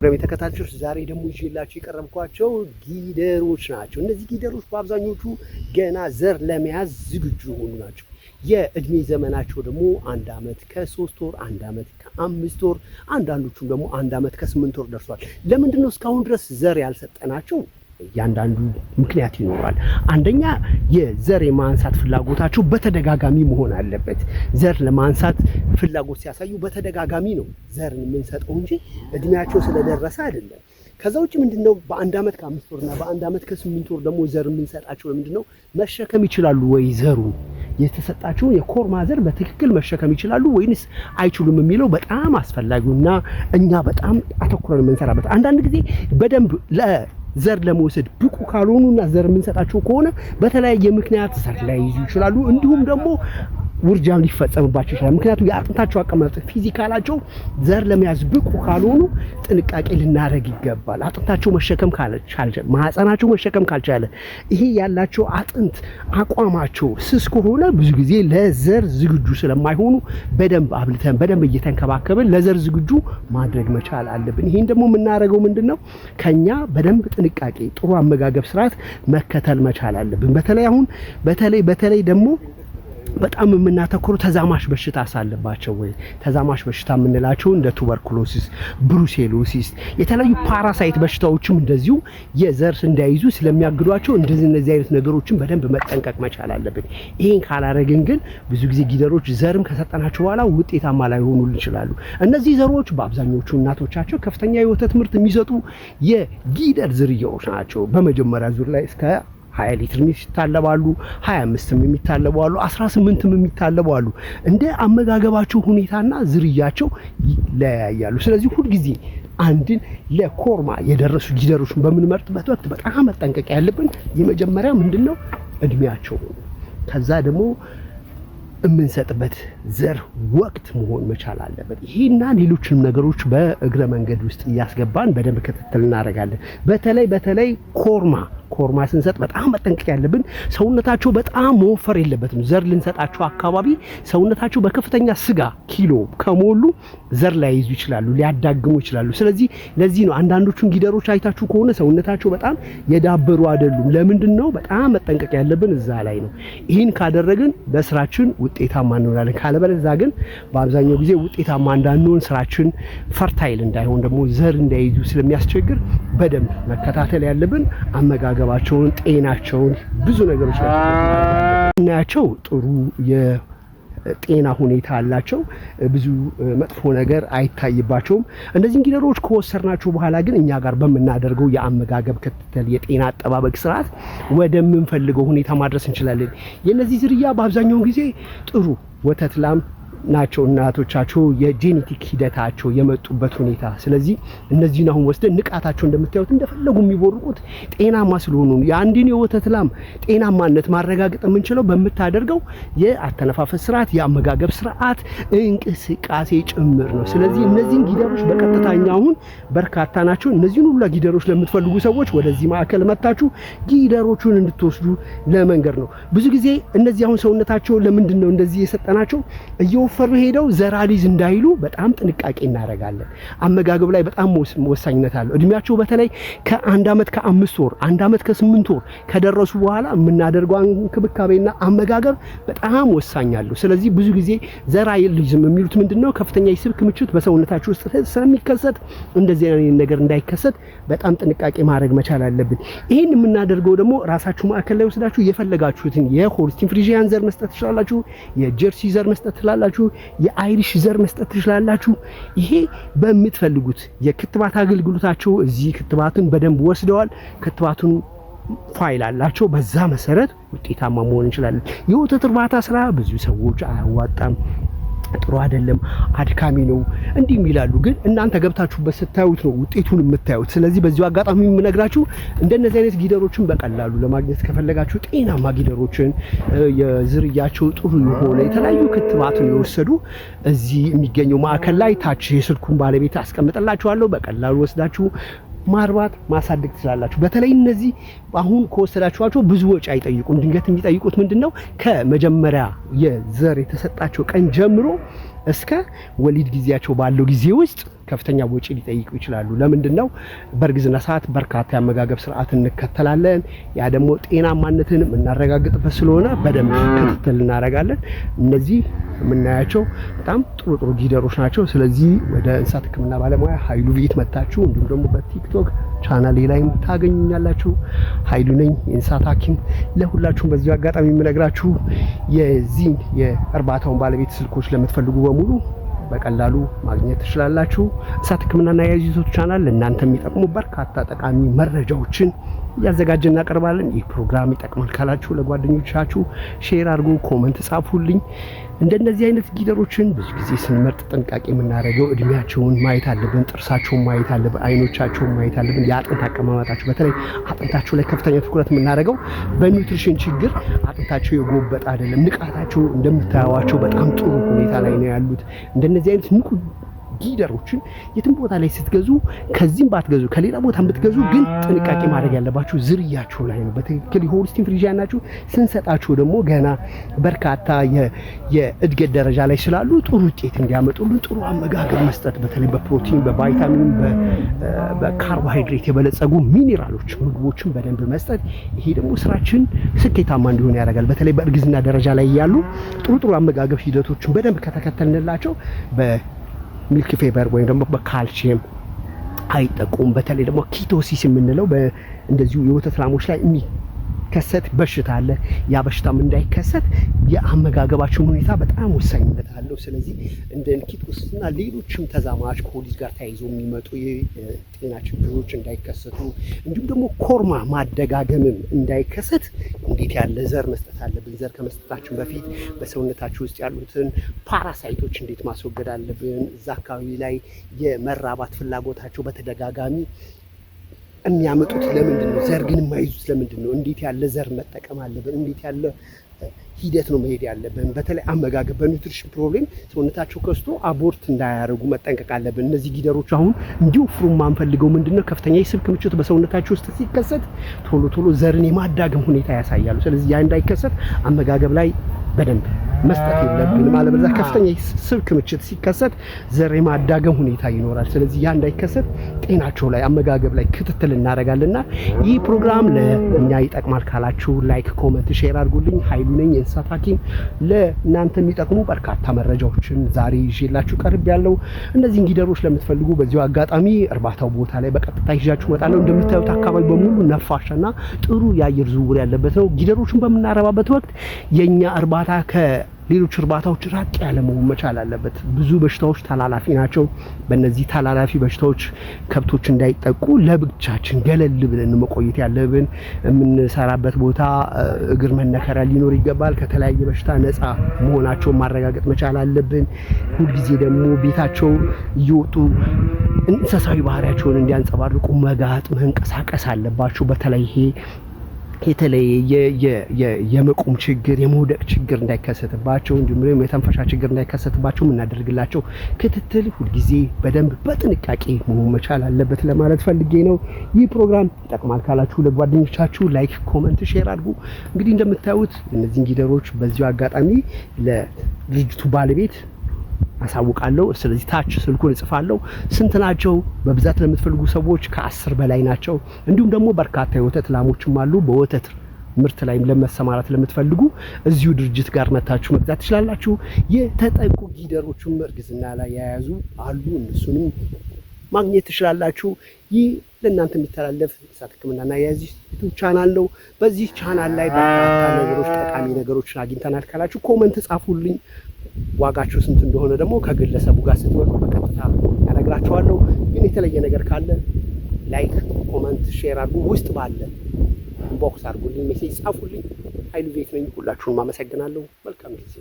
ተከታታዮች ዛሬ ደግሞ ይዤላችሁ የቀረብኳቸው ጊደሮች ናቸው። እነዚህ ጊደሮች በአብዛኞቹ ገና ዘር ለመያዝ ዝግጁ የሆኑ ናቸው። የእድሜ ዘመናቸው ደግሞ 1 ዓመት ከ3 ወር፣ 1 ዓመት ከ5 ወር፣ አንዳንዶቹም ደግሞ 1 ዓመት ከ8 ወር ደርሷል። ለምንድን ነው እስካሁን ድረስ ዘር ያልሰጠናቸው? ያንዳንዱ ምክንያት ይኖራል። አንደኛ የዘር የማንሳት ፍላጎታቸው በተደጋጋሚ መሆን አለበት። ዘር ለማንሳት ፍላጎት ሲያሳዩ በተደጋጋሚ ነው ዘርን የምንሰጠው እንጂ እድሜያቸው ስለደረሰ አይደለም። ከዛ ውጭ ምንድነው በ1 ዓመት ከ5 ወርና በ1 ዓመት ከ8 ወር ደግሞ ዘር የምንሰጣቸው ምንድነው መሸከም ይችላሉ ወይ ዘሩ የተሰጣቸውን የኮርማ ዘር በትክክል መሸከም ይችላሉ ወይንስ አይችሉም የሚለው በጣም አስፈላጊውና እኛ በጣም አተኩረን የምንሰራበት። አንዳንድ ጊዜ በደንብ ዘር ለመውሰድ ብቁ ካልሆኑና ዘር የምንሰጣቸው ከሆነ በተለያየ ምክንያት ዘር ላይ ይዙ ይችላሉ። እንዲሁም ደግሞ ውርጃም ሊፈጸምባቸው ይችላል። ምክንያቱም የአጥንታቸው አቀማመጥ ፊዚካላቸው ዘር ለመያዝ ብቁ ካልሆኑ ጥንቃቄ ልናደርግ ይገባል። አጥንታቸው መሸከም ካልቻለ፣ ማህፀናቸው መሸከም ካልቻለ፣ ይሄ ያላቸው አጥንት አቋማቸው ስስ ከሆነ ብዙ ጊዜ ለዘር ዝግጁ ስለማይሆኑ በደንብ አብልተን በደንብ እየተንከባከብን ለዘር ዝግጁ ማድረግ መቻል አለብን። ይሄን ደግሞ የምናደርገው ምንድነው ከኛ በደንብ ጥንቃቄ ጥሩ አመጋገብ ስርዓት መከተል መቻል አለብን። በተለይ ደግሞ በጣም የምናተኩረው ተዛማሽ በሽታ ሳለባቸው ወይ ተዛማሽ በሽታ የምንላቸው እንደ ቱበርኩሎሲስ፣ ብሩሴሎሲስ፣ የተለያዩ ፓራሳይት በሽታዎችም እንደዚሁ የዘር እንዳይዙ ስለሚያግዷቸው እነዚህ አይነት ነገሮችን በደንብ መጠንቀቅ መቻል አለብን። ይሄን ካላረግን ግን ብዙ ጊዜ ጊደሮች ዘርም ከሰጠናቸው በኋላ ውጤታማ ላይሆኑ ይችላሉ። እነዚህ ዘሮች በአብዛኞቹ እናቶቻቸው ከፍተኛ የወተት ምርት የሚሰጡ የጊደር ዝርያዎች ናቸው። በመጀመሪያ ዙር ላይ እስከ 20 ሊትር የሚታለባሉ፣ 25ም የሚታለቡ አሉ፣ 18ም የሚታለቡ አሉ። እንደ አመጋገባቸው ሁኔታና ዝርያቸው ይለያያሉ። ስለዚህ ሁሉ ጊዜ አንድን ለኮርማ የደረሱ ጊደሮችን በምንመርጥበት ወቅት በጣም መጠንቀቅ ያለብን የመጀመሪያ ምንድነው እድሜያቸው፣ ከዛ ደግሞ የምንሰጥበት ዘር ወቅት መሆን መቻል አለበት። ይሄና ሌሎችንም ነገሮች በእግረ መንገድ ውስጥ እያስገባን በደንብ ክትትል እናደርጋለን። በተለይ ኮርማ ስንሰጥ በጣም መጠንቀቅ ያለብን ሰውነታቸው በጣም መወፈር የለበትም። ዘር ልንሰጣቸው አካባቢ ሰውነታቸው በከፍተኛ ስጋ ኪሎ ከሞሉ ዘር ላይ ይዙ ይችላሉ፣ ሊያዳግሙ ይችላሉ። ስለዚህ ለዚህ ነው አንዳንዶቹን ጊደሮች አይታችሁ ከሆነ ሰውነታቸው በጣም የዳበሩ አይደሉም። ለምንድነው በጣም መጠንቀቅ ያለብን እዛ ላይ ነው። ይህን ካደረግን በስራችን ውጤታማ እንሆናለን። ካለበለዚያ ግን በአብዛኛው ጊዜ ውጤታማ እንዳንሆን ስራችን ፈርታይል እንዳይሆን ደግሞ ዘር እንዳይዙ ስለሚያስቸግር በደንብ መከታተል ያለብን አመጋገባቸውን፣ ጤናቸውን ብዙ ነገሮች ናቸው። ጥሩ የጤና ሁኔታ አላቸው። ብዙ መጥፎ ነገር አይታይባቸውም። እነዚህን ጊደሮች ከወሰርናቸው በኋላ ግን እኛ ጋር በምናደርገው የአመጋገብ ክትትል፣ የጤና አጠባበቅ ስርዓት ወደምንፈልገው ሁኔታ ማድረስ እንችላለን። የነዚህ ዝርያ በአብዛኛው ጊዜ ጥሩ ወተት ላም ናቸው እናቶቻቸው የጄኔቲክ ሂደታቸው የመጡበት ሁኔታ። ስለዚህ እነዚህን አሁን ወስደን ንቃታቸው እንደምታዩት እንደፈለጉ የሚቦርቁት ጤናማ ስለሆኑ የአንድን የወተት ላም ጤናማነት ማረጋገጥ የምንችለው በምታደርገው የአተነፋፈስ ስርዓት፣ የአመጋገብ ስርዓት፣ እንቅስቃሴ ጭምር ነው። ስለዚህ እነዚህን ጊደሮች በቀጥታኛ አሁን በርካታ ናቸው። እነዚህን ሁሉ ጊደሮች ለምትፈልጉ ሰዎች ወደዚህ ማዕከል መጣችሁ ጊደሮቹን እንድትወስዱ ለመንገር ነው። ብዙ ጊዜ እነዚህ አሁን ሰውነታቸው ለምንድን ነው እንደዚህ የሰጠናቸው እየወፈሩ ሄደው ዘራሊዝ እንዳይሉ በጣም ጥንቃቄ እናደርጋለን። አመጋገብ ላይ በጣም ወሳኝነት አለው። እድሜያቸው በተለይ ከ1 ዓመት ከ5 ወር፣ 1 ዓመት ከ8 ወር ከደረሱ በኋላ የምናደርገው እንክብካቤና አመጋገብ በጣም ወሳኝ አለው። ስለዚህ ብዙ ጊዜ ዘራሊዝም የሚሉት ምንድነው ከፍተኛ የስብ ክምችት በሰውነታቸው ውስጥ ስለሚከሰት እንደዚህ አይነት ነገር እንዳይከሰት በጣም ጥንቃቄ ማድረግ መቻል አለብን። ይሄን የምናደርገው ደግሞ ራሳችሁ ማዕከል ላይ ወስዳችሁ የፈለጋችሁትን የሆልስቲን ፍሪጂያን ዘር መስጠት ትችላላችሁ፣ የጀርሲ ዘር መስጠት ትችላላችሁ፣ የአይሪሽ ዘር መስጠት ትችላላችሁ። ይሄ በምትፈልጉት የክትባት አገልግሎታቸው እዚህ ክትባትን በደንብ ወስደዋል። ክትባቱን ፋይል አላቸው። በዛ መሰረት ውጤታማ መሆን እንችላለን። የወተት እርባታ ስራ ብዙ ሰዎች አያዋጣም፣ ጥሩ አይደለም፣ አድካሚ ነው እንዲህ ይላሉ። ግን እናንተ ገብታችሁበት ስታዩት ነው ውጤቱን የምታዩት። ስለዚህ በዚሁ አጋጣሚ የምነግራችሁ እንደነዚህ አይነት ጊደሮችን በቀላሉ ለማግኘት ከፈለጋችሁ ጤናማ ጊደሮችን የዝርያቸው ጥሩ የሆነ የተለያዩ ክትባትን የወሰዱ እዚህ የሚገኘው ማዕከል ላይ ታች የስልኩን ባለቤት አስቀምጥላችኋለሁ። በቀላሉ ወስዳችሁ ማርባት ማሳደግ ትችላላችሁ። በተለይ እነዚህ አሁን ከወሰዳችኋቸው ብዙ ወጪ አይጠይቁም። ድንገት የሚጠይቁት ምንድነው ከመጀመሪያ የዘር የተሰጣቸው ቀን ጀምሮ እስከ ወሊድ ጊዜያቸው ባለው ጊዜ ውስጥ ከፍተኛ ወጪ ሊጠይቁ ይችላሉ። ለምንድነው? በእርግዝና ሰዓት በርካታ የአመጋገብ ስርዓት እንከተላለን። ያ ደግሞ ጤናማነትን የምናረጋግጥበት ስለሆነ በደንብ ክትትል እናደርጋለን። እነዚህ የምናያቸው በጣም ጥሩ ጊደሮች ናቸው። ስለዚህ ወደ እንስሳት ሕክምና ባለሙያ ኃይሉ ቤት መታችሁ እንዲሁም ደግሞ በቲክቶክ ቻናሌ ላይም ታገኙኛላችሁ። ኃይሉ ነኝ የእንስሳት ሐኪም። ለሁላችሁም በዚህ አጋጣሚ የምነግራችሁ የዚህን የእርባታውን ባለቤት ስልኮች ለምትፈልጉ በሙሉ በቀላሉ ማግኘት ትችላላችሁ። እንስሳት ሕክምናና የዩቲዩብ ቻናል ለእናንተ የሚጠቅሙ በርካታ ጠቃሚ መረጃዎችን እያዘጋጀን እናቀርባለን። ይህ ፕሮግራም ይጠቅማል ካላችሁ ለጓደኞቻችሁ ሼር አድርጉ፣ ኮመንት ጻፉልኝ። እንደነዚህ አይነት ጊደሮችን ብዙ ጊዜ ስንመርጥ ጥንቃቄ የምናደርገው እድሜያቸውን ማየት አለብን፣ ጥርሳቸውን ማየት አለብን፣ አይኖቻቸውን ማየት አለብን፣ የአጥንት አቀማመጣቸው በተለይ አጥንታቸው ላይ ከፍተኛ ትኩረት የምናደርገው በኒውትሪሽን ችግር አጥንታቸው የጎበጠ አይደለም። ንቃታቸው እንደምታዩዋቸው በጣም ጥሩ ሁኔታ ላይ ነው ያሉት። እንደነዚህ አይነት ንቁ ጊደሮችን የትም ቦታ ላይ ስትገዙ ከዚህም ባትገዙ ከሌላ ቦታ ብትገዙ ግን ጥንቃቄ ማድረግ ያለባችሁ ዝርያቸው ላይ ነው። በትክክል የሆልስቲን ፍሪጂያን ናችሁ ስንሰጣችሁ ደግሞ ገና በርካታ የእድገት ደረጃ ላይ ስላሉ ጥሩ ውጤት እንዲያመጡልን ጥሩ አመጋገብ መስጠት፣ በተለይ በፕሮቲን በቫይታሚን በካርቦሃይድሬት የበለጸጉ ሚኔራሎች ምግቦችን በደንብ መስጠት። ይሄ ደግሞ ስራችን ስኬታማ እንዲሆን ያደርጋል። በተለይ በእርግዝና ደረጃ ላይ ያሉ ጥሩ አመጋገብ ሂደቶችን በደንብ ከተከተልንላቸው ሚልክ ፌቨር ወይም ደግሞ በካልሲየም አይጠቁም። በተለይ ደግሞ ኪቶሲስ የምንለው እንደዚሁ የወተት ላሞች ላይ የሚከሰት በሽታ አለ። ያ በሽታም እንዳይከሰት የአመጋገባችን ሁኔታ በጣም ወሳኝነት አለው። ስለዚህ እንደ ኪቶሲስና ሌሎችም ተዛማች ከሆሊዝ ጋር ተያይዞ የሚመጡ የጤና ችግሮች እንዳይከሰቱ እንዲሁም ደግሞ ኮርማ ማደጋገምም እንዳይከሰት እንዴት ያለ ዘር መስጠት አለብን፣ ዘር ከመስጠታችን በፊት በሰውነታችን ውስጥ ያሉትን ፓራሳይቶች እንዴት ማስወገድ አለብን፣ እዛ አካባቢ ላይ የመራባት ፍላጎታቸው በተደጋጋሚ የሚያመጡት ለምንድን ነው፣ ዘር ግን የማይዙት ለምንድን ነው፣ እንዴት ያለ ዘር መጠቀም አለብን፣ እንዴት ያለ ሂደት ነው መሄድ ያለብን። በተለይ አመጋገብ በኒውትሪሽን ፕሮብሌም ሰውነታቸው ከስቶ አቦርት እንዳያደርጉ መጠንቀቅ አለብን። እነዚህ ጊደሮች አሁን እንዲወፍሩ የማንፈልገው ምንድነው ከፍተኛ የስብ ክምችት በሰውነታቸው ውስጥ ሲከሰት ቶሎ ዘርን የማዳገም ሁኔታ ያሳያሉ። ስለዚህ ያ እንዳይከሰት አመጋገብ ላይ በደንብ መስጠት የለብንም። አለበለዚያ ከፍተኛ የስብ ክምችት ሲከሰት ዘር የማዳገም ሁኔታ ይኖራል። ስለዚህ ያ እንዳይከሰት ጤናቸው ላይ አመጋገብ ላይ ክትትል እናደርጋለንና ይህ ፕሮግራም ለእኛ ይጠቅማል ካላችሁ ላይክ፣ ኮመንት፣ ሼር አድርጉልኝ። ኃይሉ ነኝ የእንስሳት ሐኪም። ለእናንተ የሚጠቅሙ በርካታ መረጃዎችን ዛሬ ይዤላችሁ ቀርብ ያለው። እነዚህን ጊደሮች ለምትፈልጉ በዚሁ አጋጣሚ እርባታው ቦታ ላይ በቀጥታ ይዣችሁ እመጣለሁ። እንደምታዩት አካባቢ በሙሉ ነፋሻና ጥሩ የአየር ዝውውር ያለበት ነው። ጊደሮችን በምናረባበት ወቅት የኛ እርባታ ከሌሎች እርባታዎች ራቅ ያለ መሆን መቻል አለበት። ብዙ በሽታዎች ተላላፊ ናቸው። በእነዚህ ተላላፊ በሽታዎች ከብቶች እንዳይጠቁ ለብቻችን ገለል ብለን መቆየት ያለብን። የምንሰራበት ቦታ እግር መነከሪያ ሊኖር ይገባል። ከተለያየ በሽታ ነፃ መሆናቸውን ማረጋገጥ መቻል አለብን። ሁልጊዜ ደግሞ ቤታቸው እየወጡ እንስሳዊ ባህሪያቸውን እንዲያንጸባርቁ መጋጥ መንቀሳቀስ አለባቸው። በተለይ ይሄ የተለየ የመቆም ችግር የመውደቅ ችግር እንዳይከሰትባቸው እንዲሁም የተንፈሻ ችግር እንዳይከሰትባቸው የምናደርግላቸው ክትትል ሁልጊዜ በደንብ በጥንቃቄ መሆን መቻል አለበት ለማለት ፈልጌ ነው። ይህ ፕሮግራም ይጠቅማል ካላችሁ ለጓደኞቻችሁ ላይክ፣ ኮመንት፣ ሼር አድርጉ። እንግዲህ እንደምታዩት እነዚህን ጊደሮች በዚሁ አጋጣሚ ለድርጅቱ ባለቤት አሳውቃለሁ። ስለዚህ ታች ስልኩን እጽፋለሁ። ስንት ናቸው? በብዛት ለምትፈልጉ ሰዎች ከ10 በላይ ናቸው። እንዲሁም ደግሞ በርካታ የወተት ላሞችም አሉ። በወተት ምርት ላይ ለመሰማራት ለምትፈልጉ እዚሁ ድርጅት ጋር መታችሁ መግዛት ትችላላችሁ። የተጠቁ ጊደሮችም እርግዝና ላይ የያዙ አሉ። እነሱንም ማግኘት ትችላላችሁ። ይህ ለእናንተ የሚተላለፍ እንስሳት ሕክምናና የዚህ ዩቲዩብ ቻናል ነው። በዚህ ቻናል ላይ በርካታ ነገሮች ጠቃሚ ነገሮችን አግኝተናል ካላችሁ ኮመንት ጻፉልኝ። ዋጋችሁ ስንት እንደሆነ ደግሞ ከግለሰቡ ጋር ስትመጡ በቀጥታ ያነግራችኋለሁ። ግን የተለየ ነገር ካለ ላይክ፣ ኮመንት፣ ሼር አድርጉ። ውስጥ ባለ ኢንቦክስ አድርጉልኝ፣ ሜሴጅ ጻፉልኝ። ኃይሉ ቤት ነኝ። ሁላችሁንም አመሰግናለሁ። መልካም ጊዜ